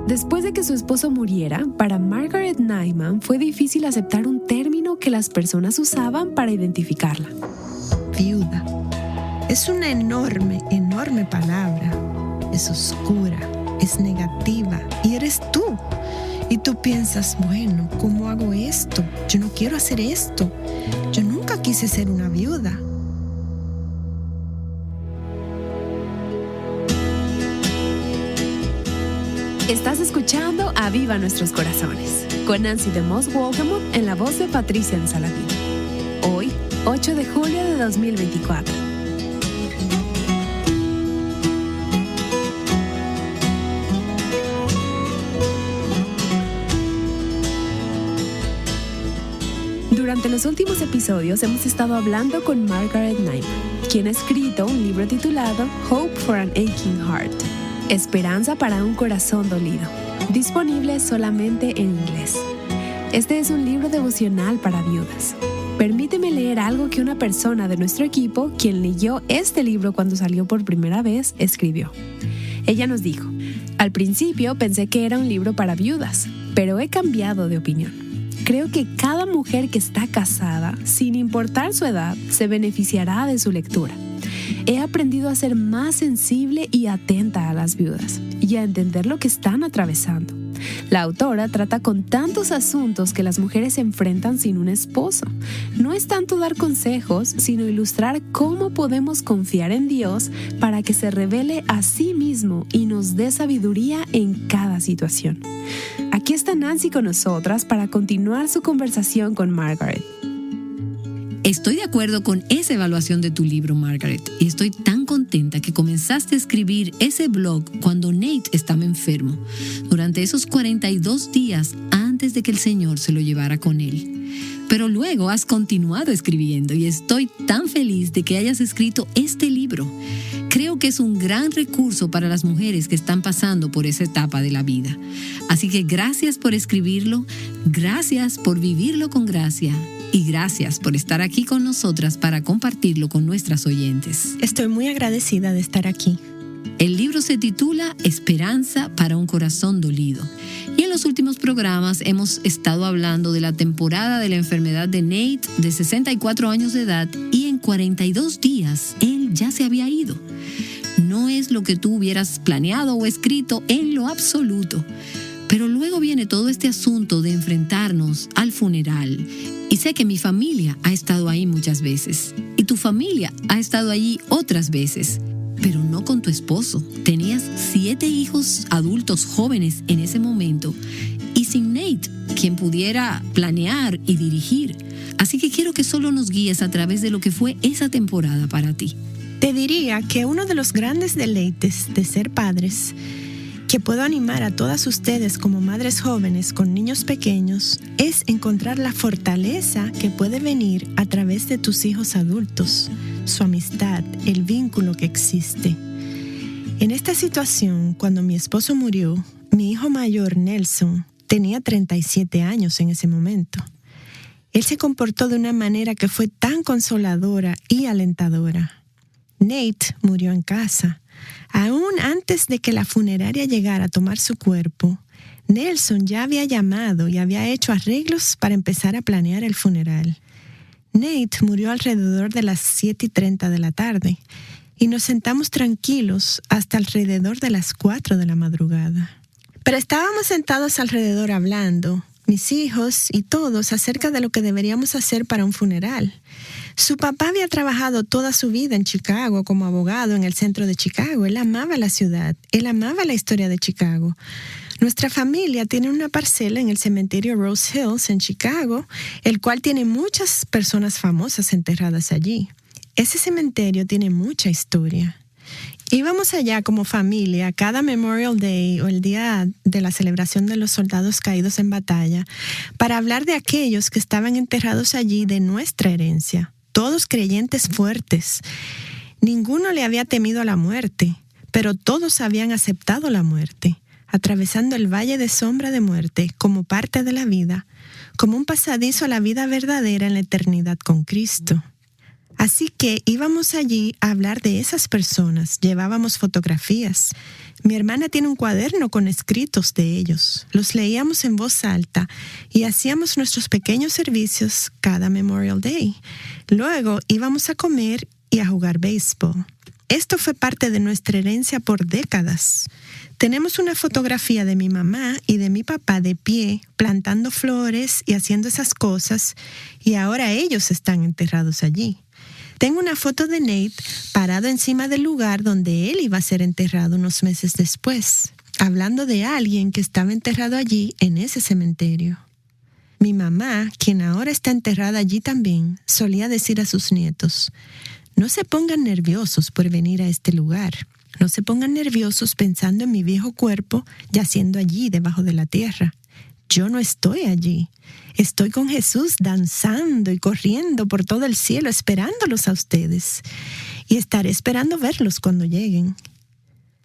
Después de que su esposo muriera, para Margaret Nyman fue difícil aceptar un término que las personas usaban para identificarla. Viuda. Es una enorme, enorme palabra. Es oscura, es negativa y eres tú. Y tú piensas, bueno, ¿cómo hago esto? Yo no quiero hacer esto. Yo nunca quise ser una viuda. Estás escuchando Aviva Nuestros Corazones, con Nancy DeMoss Wolgemuth en la voz de Patricia Saladín. Hoy, 8 de julio de 2024. Durante los últimos episodios hemos estado hablando con Margaret Nyman, quien ha escrito un libro titulado Hope for an Aching Heart, Esperanza para un corazón dolido, disponible solamente en inglés. Este es un libro devocional para viudas. Permíteme leer algo que una persona de nuestro equipo, quien leyó este libro cuando salió por primera vez, escribió. Ella nos dijo: al principio pensé que era un libro para viudas, pero he cambiado de opinión. Creo que cada mujer que está casada, sin importar su edad, se beneficiará de su lectura. He aprendido a ser más sensible y atenta a las viudas y a entender lo que están atravesando. La autora trata con tantos asuntos que las mujeres se enfrentan sin un esposo. No es tanto dar consejos, sino ilustrar cómo podemos confiar en Dios para que se revele a sí mismo y nos dé sabiduría en cada situación. Aquí está Nancy con nosotras para continuar su conversación con Margaret. Estoy de acuerdo con esa evaluación de tu libro, Margaret, y estoy tan contenta que comenzaste a escribir ese blog cuando Nate estaba enfermo, durante esos 42 días antes de que el Señor se lo llevara con él. Pero luego has continuado escribiendo y estoy tan feliz de que hayas escrito este libro. Creo que es un gran recurso para las mujeres que están pasando por esa etapa de la vida. Así que gracias por escribirlo, gracias por vivirlo con gracia. Y gracias por estar aquí con nosotras para compartirlo con nuestras oyentes. Estoy muy agradecida de estar aquí. El libro se titula Esperanza para un corazón dolido. Y en los últimos programas hemos estado hablando de la temporada de la enfermedad de Nate, de 64 años de edad, y en 42 días él ya se había ido. No es lo que tú hubieras planeado o escrito en lo absoluto. Pero luego viene todo este asunto de enfrentarnos al funeral. Y sé que mi familia ha estado ahí muchas veces. Y tu familia ha estado allí otras veces. Pero no con tu esposo. Tenías 7 hijos adultos jóvenes en ese momento. Y sin Nate, quien pudiera planear y dirigir. Así que quiero que solo nos guíes a través de lo que fue esa temporada para ti. Te diría que uno de los grandes deleites de ser padres, que puedo animar a todas ustedes como madres jóvenes con niños pequeños, es encontrar la fortaleza que puede venir a través de tus hijos adultos, su amistad, el vínculo que existe. En esta situación, cuando mi esposo murió, mi hijo mayor, Nelson, tenía 37 años en ese momento. Él se comportó de una manera que fue tan consoladora y alentadora. Nate murió en casa. Aún antes de que la funeraria llegara a tomar su cuerpo, Nelson ya había llamado y había hecho arreglos para empezar a planear el funeral. Nate murió alrededor de las 7:30 de la tarde y nos sentamos tranquilos hasta alrededor de las 4 de la madrugada. Pero estábamos sentados alrededor hablando, mis hijos y todos, acerca de lo que deberíamos hacer para un funeral. Su papá había trabajado toda su vida en Chicago como abogado en el centro de Chicago. Él amaba la ciudad, él amaba la historia de Chicago. Nuestra familia tiene una parcela en el cementerio Rose Hills en Chicago, el cual tiene muchas personas famosas enterradas allí. Ese cementerio tiene mucha historia. Íbamos allá como familia cada Memorial Day o el día de la celebración de los soldados caídos en batalla para hablar de aquellos que estaban enterrados allí, de nuestra herencia. Todos creyentes fuertes. Ninguno le había temido a la muerte, pero todos habían aceptado la muerte, atravesando el valle de sombra de muerte como parte de la vida, como un pasadizo a la vida verdadera en la eternidad con Cristo. Así que íbamos allí a hablar de esas personas, llevábamos fotografías. Mi hermana tiene un cuaderno con escritos de ellos. Los leíamos en voz alta y hacíamos nuestros pequeños servicios cada Memorial Day. Luego íbamos a comer y a jugar béisbol. Esto fue parte de nuestra herencia por décadas. Tenemos una fotografía de mi mamá y de mi papá de pie, plantando flores y haciendo esas cosas, y ahora ellos están enterrados allí. Tengo una foto de Nate parado encima del lugar donde él iba a ser enterrado unos meses después, hablando de alguien que estaba enterrado allí en ese cementerio. Mi mamá, quien ahora está enterrada allí también, solía decir a sus nietos: no se pongan nerviosos por venir a este lugar. No se pongan nerviosos pensando en mi viejo cuerpo yaciendo allí debajo de la tierra. Yo no estoy allí. Estoy con Jesús danzando y corriendo por todo el cielo esperándolos a ustedes. Y estaré esperando verlos cuando lleguen.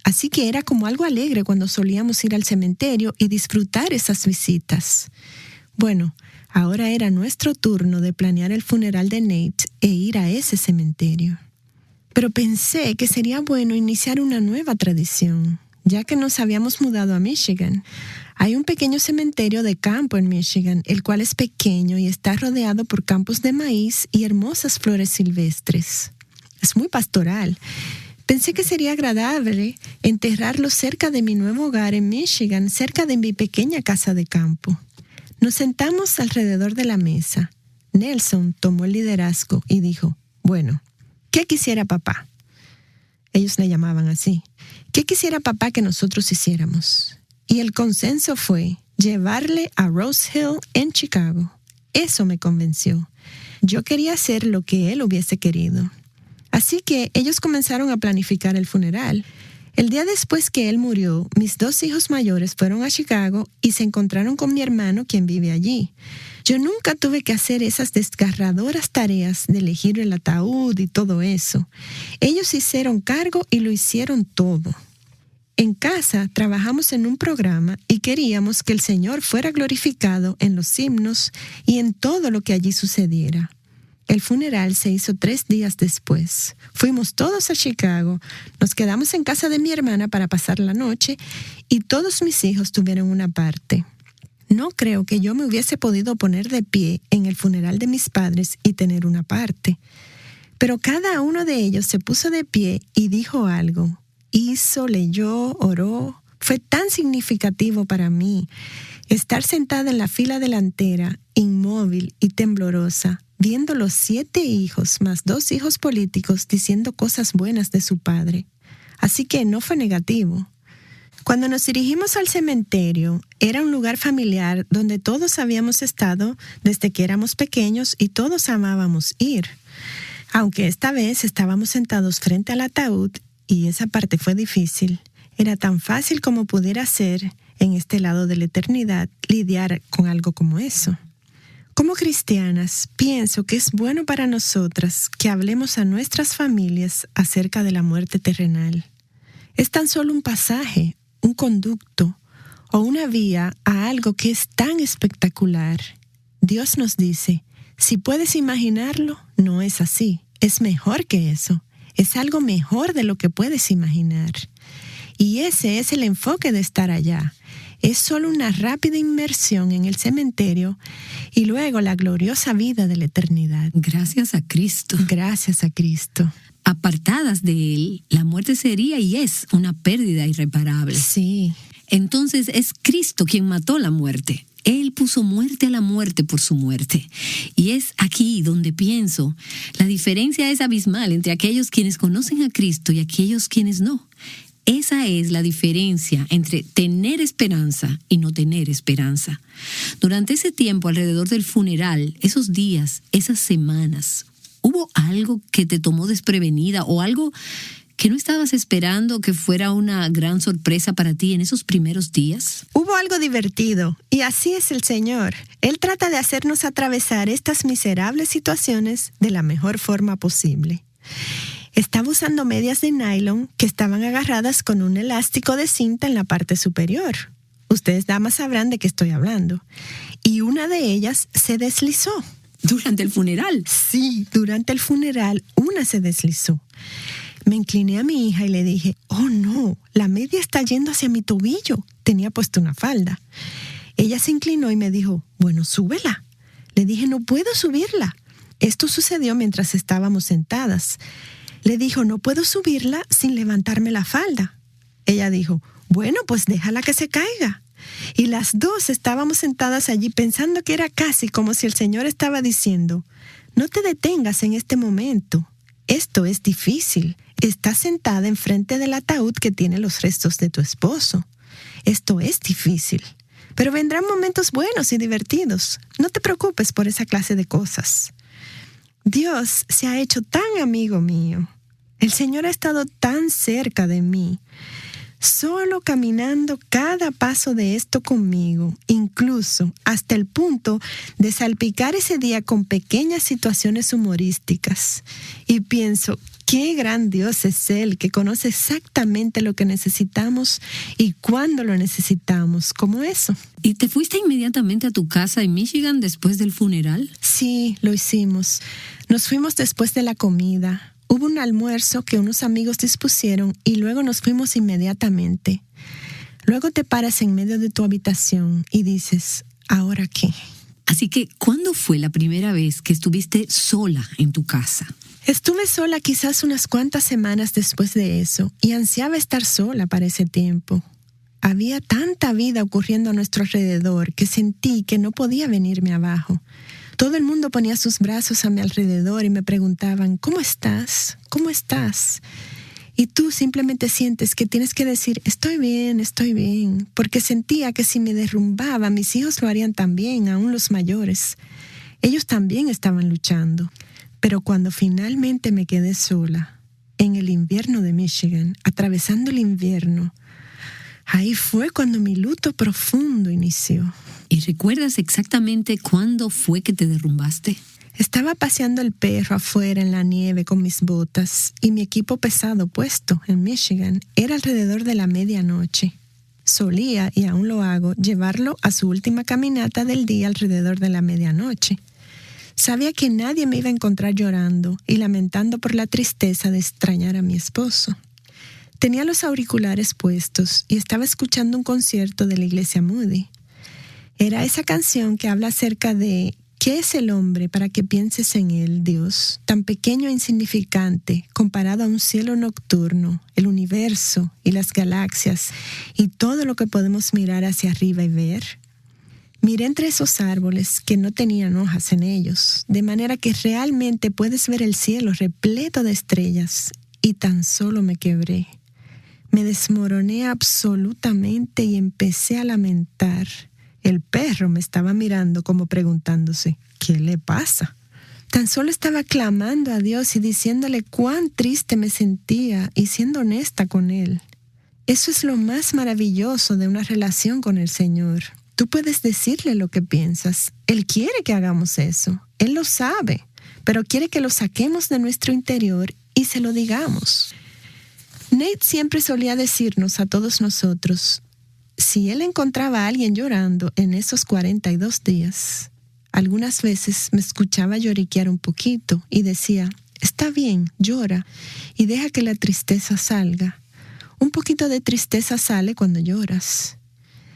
Así que era como algo alegre cuando solíamos ir al cementerio y disfrutar esas visitas. Bueno, ahora era nuestro turno de planear el funeral de Nate e ir a ese cementerio. Pero pensé que sería bueno iniciar una nueva tradición, ya que nos habíamos mudado a Michigan. Hay un pequeño cementerio de campo en Michigan, el cual es pequeño y está rodeado por campos de maíz y hermosas flores silvestres. Es muy pastoral. Pensé que sería agradable enterrarlo cerca de mi nuevo hogar en Michigan, cerca de mi pequeña casa de campo. Nos sentamos alrededor de la mesa. Nelson tomó el liderazgo y dijo: bueno, ¿qué quisiera papá? Ellos le llamaban así. ¿Qué quisiera papá que nosotros hiciéramos? Y el consenso fue llevarle a Rose Hill en Chicago. Eso me convenció. Yo quería hacer lo que él hubiese querido. Así que ellos comenzaron a planificar el funeral. El día después que él murió, mis 2 hijos mayores fueron a Chicago y se encontraron con mi hermano, quien vive allí. Yo nunca tuve que hacer esas desgarradoras tareas de elegir el ataúd y todo eso. Ellos hicieron cargo y lo hicieron todo. En casa trabajamos en un programa y queríamos que el Señor fuera glorificado en los himnos y en todo lo que allí sucediera. El funeral se hizo 3 días después. Fuimos todos a Chicago, nos quedamos en casa de mi hermana para pasar la noche y todos mis hijos tuvieron una parte. No creo que yo me hubiese podido poner de pie en el funeral de mis padres y tener una parte. Pero cada uno de ellos se puso de pie y dijo algo. Hizo, leyó, oró. Fue tan significativo para mí estar sentada en la fila delantera, inmóvil y temblorosa, viendo los 7 hijos más 2 hijos políticos diciendo cosas buenas de su padre. Así que no fue negativo. Cuando nos dirigimos al cementerio, era un lugar familiar donde todos habíamos estado desde que éramos pequeños y todos amábamos ir. Aunque esta vez estábamos sentados frente al ataúd y esa parte fue difícil, era tan fácil como pudiera ser en este lado de la eternidad lidiar con algo como eso. Como cristianas, pienso que es bueno para nosotras que hablemos a nuestras familias acerca de la muerte terrenal. Es tan solo un pasaje, un conducto o una vía a algo que es tan espectacular. Dios nos dice, si puedes imaginarlo, no es así, es mejor que eso, es algo mejor de lo que puedes imaginar. Y ese es el enfoque de estar allá. Es solo una rápida inmersión en el cementerio y luego la gloriosa vida de la eternidad. Gracias a Cristo. Gracias a Cristo. Apartadas de Él, la muerte sería y es una pérdida irreparable. Sí. Entonces es Cristo quien mató la muerte. Él puso muerte a la muerte por su muerte. Y es aquí donde pienso, la diferencia es abismal entre aquellos quienes conocen a Cristo y aquellos quienes no. Esa es la diferencia entre tener esperanza y no tener esperanza. Durante ese tiempo, alrededor del funeral, esos días, esas semanas, ¿hubo algo que te tomó desprevenida o algo que no estabas esperando que fuera una gran sorpresa para ti en esos primeros días? Hubo algo divertido, y así es el Señor. Él trata de hacernos atravesar estas miserables situaciones de la mejor forma posible. Estaba usando medias de nylon que estaban agarradas con un elástico de cinta en la parte superior. Ustedes, damas, sabrán de qué estoy hablando. Y una de ellas se deslizó. ¿Durante el funeral? Sí, durante el funeral una se deslizó. Me incliné a mi hija y le dije, oh no, la media está yendo hacia mi tobillo. Tenía puesto una falda. Ella se inclinó y me dijo, bueno, súbela. Le dije, no puedo subirla. Esto sucedió mientras estábamos sentadas. Le dijo, no puedo subirla sin levantarme la falda. Ella dijo, bueno, pues déjala que se caiga. Y las dos estábamos sentadas allí pensando que era casi como si el Señor estaba diciendo, no te detengas en este momento. Esto es difícil. Estás sentada enfrente del ataúd que tiene los restos de tu esposo. Esto es difícil. Pero vendrán momentos buenos y divertidos. No te preocupes por esa clase de cosas. Dios se ha hecho tan amigo mío. El Señor ha estado tan cerca de mí, solo caminando cada paso de esto conmigo, incluso hasta el punto de salpicar ese día con pequeñas situaciones humorísticas. Y pienso, qué gran Dios es Él, que conoce exactamente lo que necesitamos y cuándo lo necesitamos, como eso. ¿Y te fuiste inmediatamente a tu casa en Michigan después del funeral? Sí, lo hicimos. Nos fuimos después de la comida. Hubo un almuerzo que unos amigos dispusieron y luego nos fuimos inmediatamente. Luego te paras en medio de tu habitación y dices, ¿ahora qué? Así que, ¿cuándo fue la primera vez que estuviste sola en tu casa? Estuve sola quizás unas cuantas semanas después de eso y ansiaba estar sola para ese tiempo. Había tanta vida ocurriendo a nuestro alrededor que sentí que no podía venirme abajo. Todo el mundo ponía sus brazos a mi alrededor y me preguntaban, ¿cómo estás? ¿Cómo estás? Y tú simplemente sientes que tienes que decir, estoy bien, porque sentía que si me derrumbaba, mis hijos lo harían también, aún los mayores. Ellos también estaban luchando. Pero cuando finalmente me quedé sola, en el invierno de Michigan, atravesando el invierno, ahí fue cuando mi luto profundo inició. ¿Y recuerdas exactamente cuándo fue que te derrumbaste? Estaba paseando el perro afuera en la nieve con mis botas y mi equipo pesado puesto en Michigan. Era alrededor de la medianoche. Solía, y aún lo hago, llevarlo a su última caminata del día alrededor de la medianoche. Sabía que nadie me iba a encontrar llorando y lamentando por la tristeza de extrañar a mi esposo. Tenía los auriculares puestos y estaba escuchando un concierto de la iglesia Moody. Era esa canción que habla acerca de ¿qué es el hombre para que pienses en él, Dios? Tan pequeño e insignificante comparado a un cielo nocturno, el universo y las galaxias y todo lo que podemos mirar hacia arriba y ver. Miré entre esos árboles que no tenían hojas en ellos, de manera que realmente puedes ver el cielo repleto de estrellas, y tan solo me quebré. Me desmoroné absolutamente y empecé a lamentar. El perro me estaba mirando como preguntándose, ¿qué le pasa? Tan solo estaba clamando a Dios y diciéndole cuán triste me sentía y siendo honesta con Él. Eso es lo más maravilloso de una relación con el Señor. Tú puedes decirle lo que piensas. Él quiere que hagamos eso. Él lo sabe, pero quiere que lo saquemos de nuestro interior y se lo digamos. Nate siempre solía decirnos a todos nosotros, si él encontraba a alguien llorando en esos 42 días, algunas veces me escuchaba lloriquear un poquito y decía, está bien, llora y deja que la tristeza salga. Un poquito de tristeza sale cuando lloras.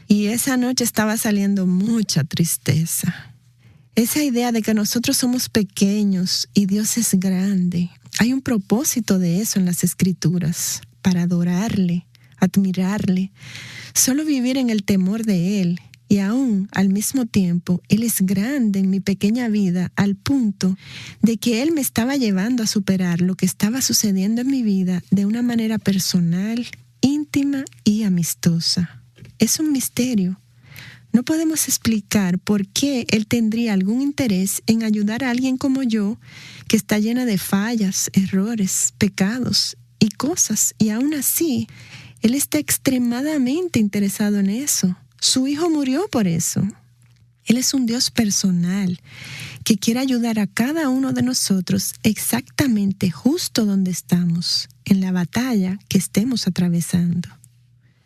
Y esa noche estaba saliendo mucha tristeza. Esa idea de que nosotros somos pequeños y Dios es grande. Hay un propósito de eso en las Escrituras, para adorarle, admirarle, solo vivir en el temor de Él. Y aún, al mismo tiempo, Él es grande en mi pequeña vida al punto de que Él me estaba llevando a superar lo que estaba sucediendo en mi vida de una manera personal, íntima y amistosa. Es un misterio. No podemos explicar por qué Él tendría algún interés en ayudar a alguien como yo, que está llena de fallas, errores, pecados y cosas, y aún así, Él está extremadamente interesado en eso. Su Hijo murió por eso. Él es un Dios personal que quiere ayudar a cada uno de nosotros exactamente justo donde estamos, en la batalla que estemos atravesando.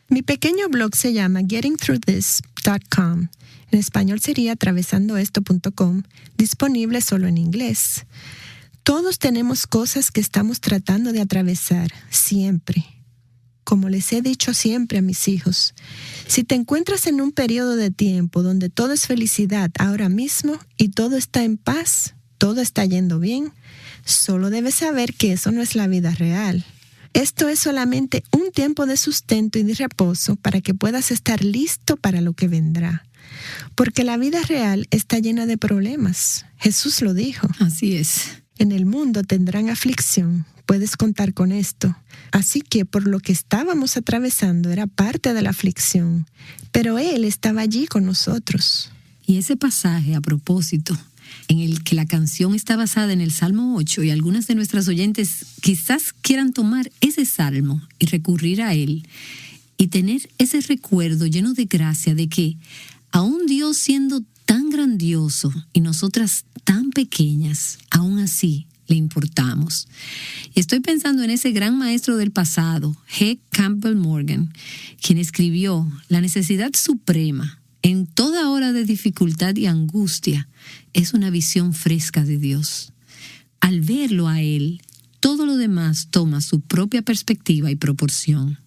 Mi pequeño blog se llama gettingthroughthis.com. En español sería atravesandoesto.com, disponible solo en inglés. Todos tenemos cosas que estamos tratando de atravesar, siempre. Como les he dicho siempre a mis hijos, si te encuentras en un periodo de tiempo donde todo es felicidad ahora mismo y todo está en paz, todo está yendo bien, solo debes saber que eso no es la vida real. Esto es solamente un tiempo de sustento y de reposo para que puedas estar listo para lo que vendrá. Porque la vida real está llena de problemas. Jesús lo dijo. Así es. En el mundo tendrán aflicción. Puedes contar con esto. Así que por lo que estábamos atravesando era parte de la aflicción, pero Él estaba allí con nosotros. Y ese pasaje, a propósito, en el que la canción está basada en el Salmo 8, y algunas de nuestras oyentes quizás quieran tomar ese salmo y recurrir a él, y tener ese recuerdo lleno de gracia de que, aún Dios siendo tan grandioso y nosotras tan pequeñas, aún así le importamos. Y estoy pensando en ese gran maestro del pasado, G. Campbell Morgan, quien escribió: la necesidad suprema en toda hora de dificultad y angustia es una visión fresca de Dios. Al verlo a Él, todo lo demás toma su propia perspectiva y proporción.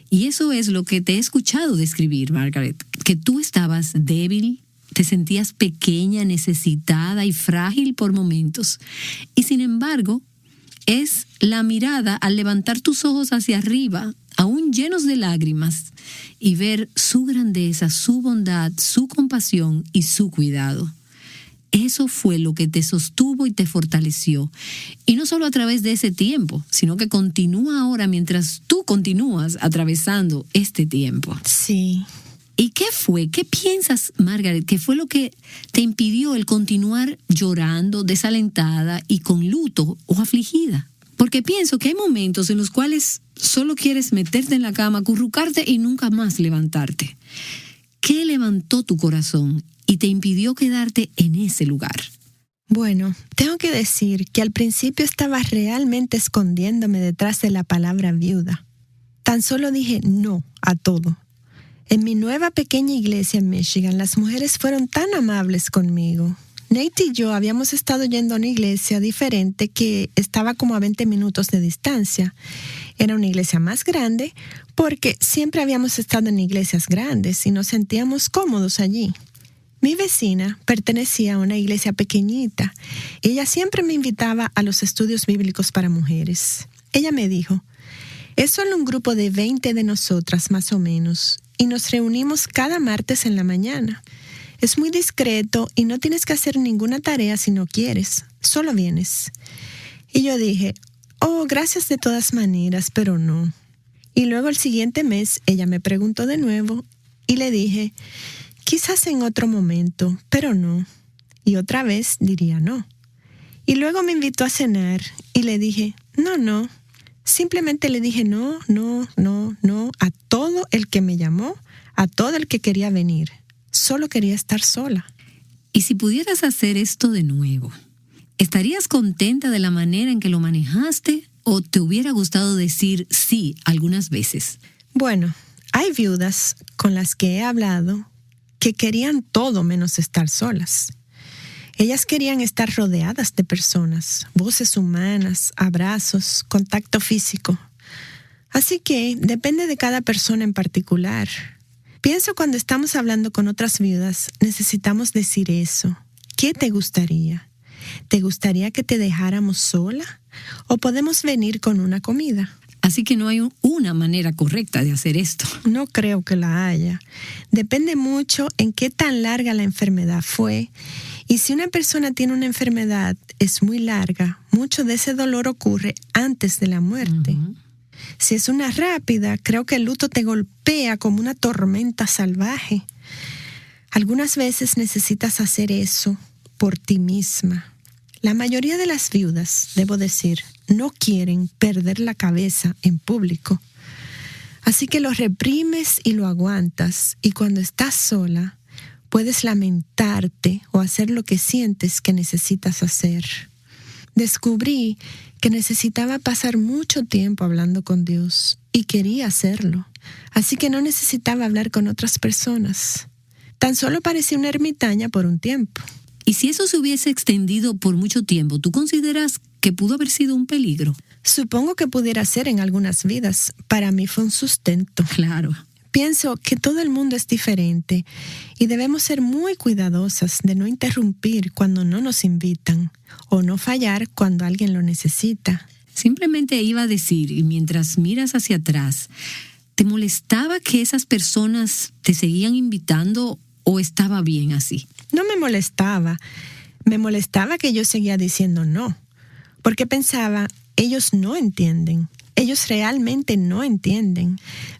Y eso es lo que te he escuchado describir, Margaret, que tú estabas débil, te sentías pequeña, necesitada y frágil por momentos. Y sin embargo, es la mirada al levantar tus ojos hacia arriba, aún llenos de lágrimas, y ver su grandeza, su bondad, su compasión y su cuidado. Eso fue lo que te sostuvo y te fortaleció. Y no solo a través de ese tiempo, sino que continúa ahora mientras tú continúas atravesando este tiempo. Sí. ¿Y qué fue? ¿Qué piensas, Margaret, que fue lo que te impidió el continuar llorando, desalentada y con luto o afligida? Porque pienso que hay momentos en los cuales solo quieres meterte en la cama, acurrucarte y nunca más levantarte. ¿Qué levantó tu corazón y te impidió quedarte en ese lugar? Bueno, tengo que decir que al principio estaba realmente escondiéndome detrás de la palabra viuda. Tan solo dije no a todo. En mi nueva pequeña iglesia en Michigan, las mujeres fueron tan amables conmigo. Nate y yo habíamos estado yendo a una iglesia diferente que estaba como a 20 minutos de distancia. Era una iglesia más grande porque siempre habíamos estado en iglesias grandes y nos sentíamos cómodos allí. Mi vecina pertenecía a una iglesia pequeñita. Ella siempre me invitaba a los estudios bíblicos para mujeres. Ella me dijo: es solo un grupo de 20 de nosotras más o menos y nos reunimos cada martes en la mañana. Es muy discreto y no tienes que hacer ninguna tarea si no quieres, solo vienes. Y yo dije: oh, gracias de todas maneras, pero no. Y luego el siguiente mes ella me preguntó de nuevo y le dije: quizás en otro momento, pero no. Y otra vez diría no. Y luego me invitó a cenar y le dije: no. Simplemente le dije no a todo el que me llamó, a todo el que quería venir. Solo quería estar sola. Y si pudieras hacer esto de nuevo, ¿estarías contenta de la manera en que lo manejaste o te hubiera gustado decir sí algunas veces? Bueno, hay viudas con las que he hablado que querían todo menos estar solas. Ellas querían estar rodeadas de personas, voces humanas, abrazos, contacto físico. Así que depende de cada persona en particular. Pienso cuando estamos hablando con otras viudas, necesitamos decir eso. ¿Qué te gustaría? ¿Te gustaría que te dejáramos sola? ¿O podemos venir con una comida? Así que no hay una manera correcta de hacer esto. No creo que la haya. Depende mucho en qué tan larga la enfermedad fue. Y si una persona tiene una enfermedad, es muy larga, mucho de ese dolor ocurre antes de la muerte. Uh-huh. Si es una rápida, creo que el luto te golpea como una tormenta salvaje. Algunas veces necesitas hacer eso por ti misma. La mayoría de las viudas, debo decir, no quieren perder la cabeza en público. Así que lo reprimes y lo aguantas, y cuando estás sola, puedes lamentarte o hacer lo que sientes que necesitas hacer. Descubrí que necesitaba pasar mucho tiempo hablando con Dios y quería hacerlo. Así que no necesitaba hablar con otras personas. Tan solo parecía una ermitaña por un tiempo. Y si eso se hubiese extendido por mucho tiempo, ¿tú consideras que pudo haber sido un peligro? Supongo que pudiera ser en algunas vidas. Para mí fue un sustento. Claro. Pienso que todo el mundo es diferente y debemos ser muy cuidadosas de no interrumpir cuando no nos invitan o no fallar cuando alguien lo necesita. Simplemente iba a decir, y mientras miras hacia atrás, ¿te molestaba que esas personas te seguían invitando o estaba bien así? No me molestaba. Me molestaba que yo seguía diciendo no, porque pensaba, ellos no entienden. Ellos realmente no entienden.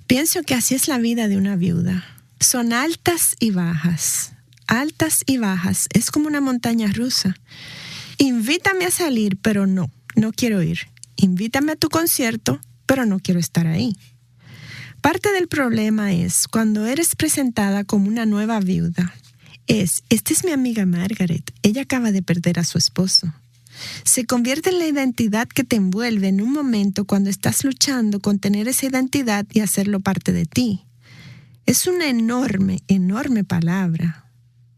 Pienso que así es la vida de una viuda. Son altas y bajas. Altas y bajas. Es como una montaña rusa. Invítame a salir, pero no quiero ir. Invítame a tu concierto, pero no quiero estar ahí. Parte del problema es cuando eres presentada como una nueva viuda. Esta es mi amiga Margaret. Ella acaba de perder a su esposo. Se convierte en la identidad que te envuelve en un momento cuando estás luchando con tener esa identidad y hacerlo parte de ti. Es una enorme, enorme palabra.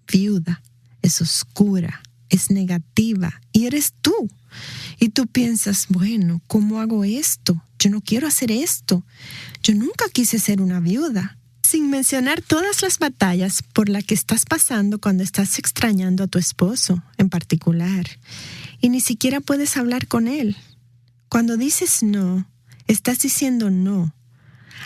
Viuda. Es oscura. Es negativa. Y eres tú. Y tú piensas, bueno, ¿cómo hago esto? Yo no quiero hacer esto. Yo nunca quise ser una viuda. Sin mencionar todas las batallas por las que estás pasando cuando estás extrañando a tu esposo en particular. Y ni siquiera puedes hablar con él. Cuando dices no, estás diciendo no.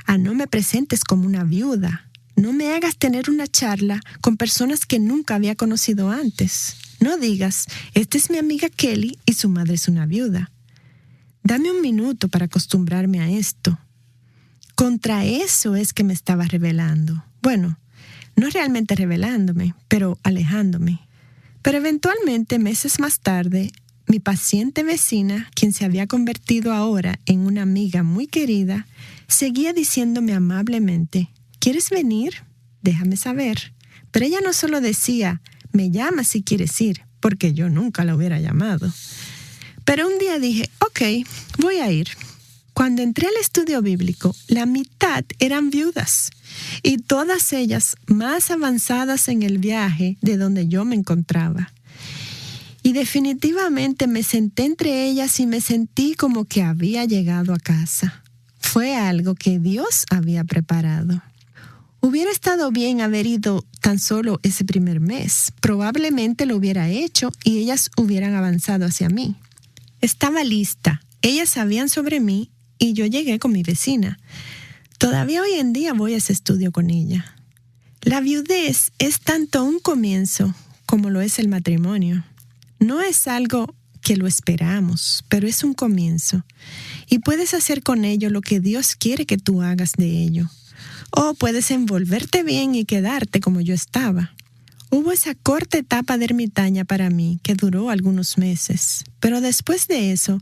No me presentes como una viuda. No me hagas tener una charla con personas que nunca había conocido antes. No digas, esta es mi amiga Kelly y su madre es una viuda. Dame un minuto para acostumbrarme a esto. Contra eso es que me estaba rebelando. Bueno, no realmente rebelándome, pero alejándome. Pero eventualmente, meses más tarde, mi paciente vecina, quien se había convertido ahora en una amiga muy querida, seguía diciéndome amablemente, ¿quieres venir? Déjame saber. Pero ella no solo decía, me llama si quieres ir, porque yo nunca la hubiera llamado. Pero un día dije, ok, voy a ir. Cuando entré al estudio bíblico, la mitad eran viudas y todas ellas más avanzadas en el viaje de donde yo me encontraba. Y definitivamente me senté entre ellas y me sentí como que había llegado a casa. Fue algo que Dios había preparado. Hubiera estado bien haber ido tan solo ese primer mes. Probablemente lo hubiera hecho y ellas hubieran avanzado hacia mí. Estaba lista. Ellas sabían sobre mí y yo llegué con mi vecina. Todavía hoy en día voy a ese estudio con ella. La viudez es tanto un comienzo como lo es el matrimonio. No es algo que lo esperamos, pero es un comienzo. Y puedes hacer con ello lo que Dios quiere que tú hagas de ello. O puedes envolverte bien y quedarte como yo estaba. Hubo esa corta etapa de ermitaña para mí que duró algunos meses. Pero después de eso,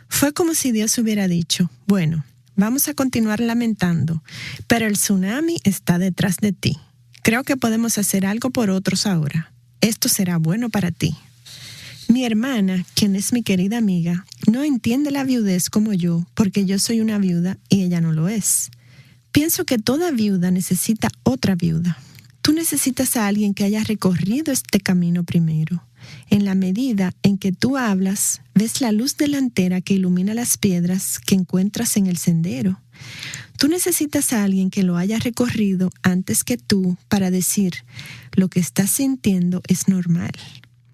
fue como si Dios hubiera dicho, bueno, vamos a continuar lamentando, pero el tsunami está detrás de ti. Creo que podemos hacer algo por otros ahora. Esto será bueno para ti. Mi hermana, quien es mi querida amiga, no entiende la viudez como yo, porque yo soy una viuda y ella no lo es. Pienso que toda viuda necesita otra viuda. Tú necesitas a alguien que haya recorrido este camino primero. En la medida en que tú hablas, ves la luz delantera que ilumina las piedras que encuentras en el sendero. Tú necesitas a alguien que lo haya recorrido antes que tú para decir, lo que estás sintiendo es normal.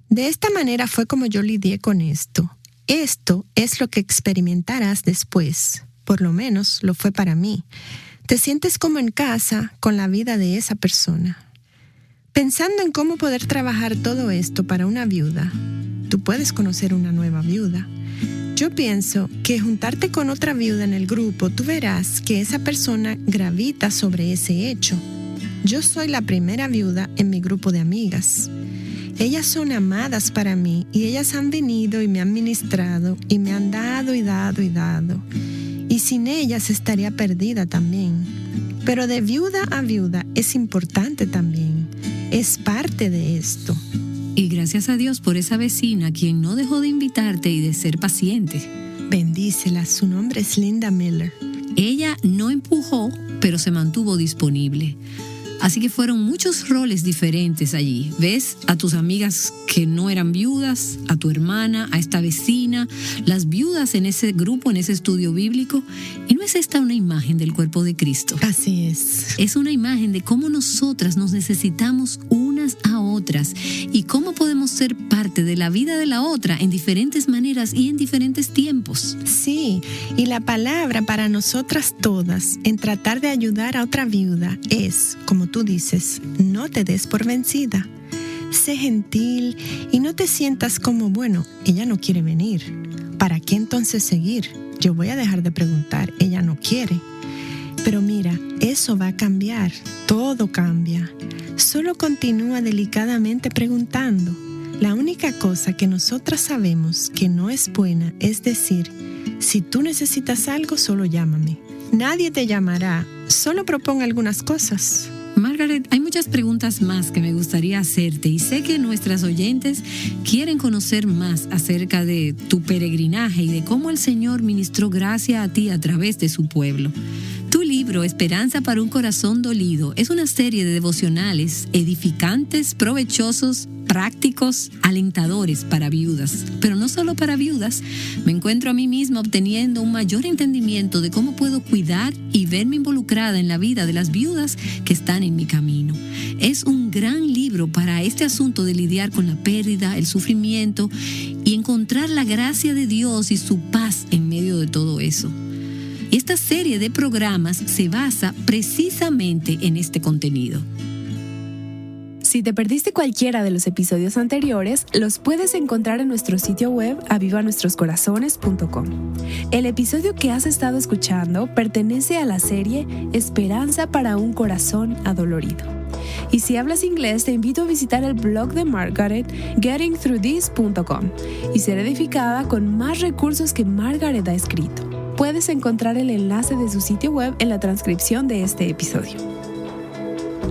De esta manera fue como yo lidié con esto. Esto es lo que experimentarás después. Por lo menos lo fue para mí. Te sientes como en casa con la vida de esa persona. Pensando en cómo poder trabajar todo esto para una viuda, tú puedes conocer una nueva viuda. Yo pienso que juntarte con otra viuda en el grupo, tú verás que esa persona gravita sobre ese hecho. Yo soy la primera viuda en mi grupo de amigas. Ellas son amadas para mí y ellas han venido y me han ministrado y me han dado y dado y dado. Y sin ellas estaría perdida también. Pero de viuda a viuda es importante también. Es parte de esto. Y gracias a Dios por esa vecina quien no dejó de invitarte y de ser paciente. Bendícela, su nombre es Linda Miller. Ella no empujó, pero se mantuvo disponible. Así que fueron muchos roles diferentes allí. Ves a tus amigas que no eran viudas, a tu hermana, a esta vecina, las viudas en ese grupo, en ese estudio bíblico. ¿Y no es esta una imagen del cuerpo de Cristo? Así es. Es una imagen de cómo nosotras nos necesitamos unas a otras y cómo podemos ser parte de la vida de la otra en diferentes maneras y en diferentes tiempos. Sí, y la palabra para nosotras todas en tratar de ayudar a otra viuda es, como tú dices, no te des por vencida. Sé gentil y no te sientas como, bueno, ella no quiere venir. ¿Para qué entonces seguir? Yo voy a dejar de preguntar, ella no quiere. Pero mira, eso va a cambiar, todo cambia. Solo continúa delicadamente preguntando. La única cosa que nosotras sabemos que no es buena es decir, si tú necesitas algo, solo llámame. Nadie te llamará, solo propon algunas cosas. Margaret, hay muchas preguntas más que me gustaría hacerte y sé que nuestras oyentes quieren conocer más acerca de tu peregrinaje y de cómo el Señor ministró gracia a ti a través de su pueblo. Tu libro, Esperanza para un corazón dolido, es una serie de devocionales edificantes, provechosos, prácticos, alentadores para viudas. Pero no solo para viudas, me encuentro a mí misma obteniendo un mayor entendimiento de cómo puedo cuidar y verme involucrada en la vida de las viudas que están en mi camino. Es un gran libro para este asunto de lidiar con la pérdida, el sufrimiento y encontrar la gracia de Dios y su paz en medio de todo eso. Esta serie de programas se basa precisamente en este contenido. Si te perdiste cualquiera de los episodios anteriores, los puedes encontrar en nuestro sitio web avivanuestroscorazones.com. El episodio que has estado escuchando pertenece a la serie Esperanza para un corazón adolorido. Y si hablas inglés, te invito a visitar el blog de Margaret, gettingthroughthis.com, y ser edificada con más recursos que Margaret ha escrito. Puedes encontrar el enlace de su sitio web en la transcripción de este episodio.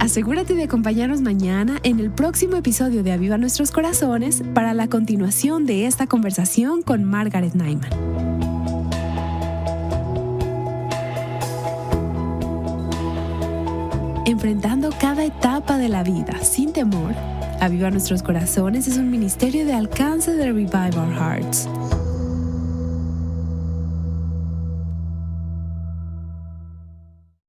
Asegúrate de acompañarnos mañana en el próximo episodio de Aviva Nuestros Corazones para la continuación de esta conversación con Margaret Nyman. Enfrentando cada etapa de la vida sin temor, Aviva Nuestros Corazones es un ministerio de alcance de Revive Our Hearts.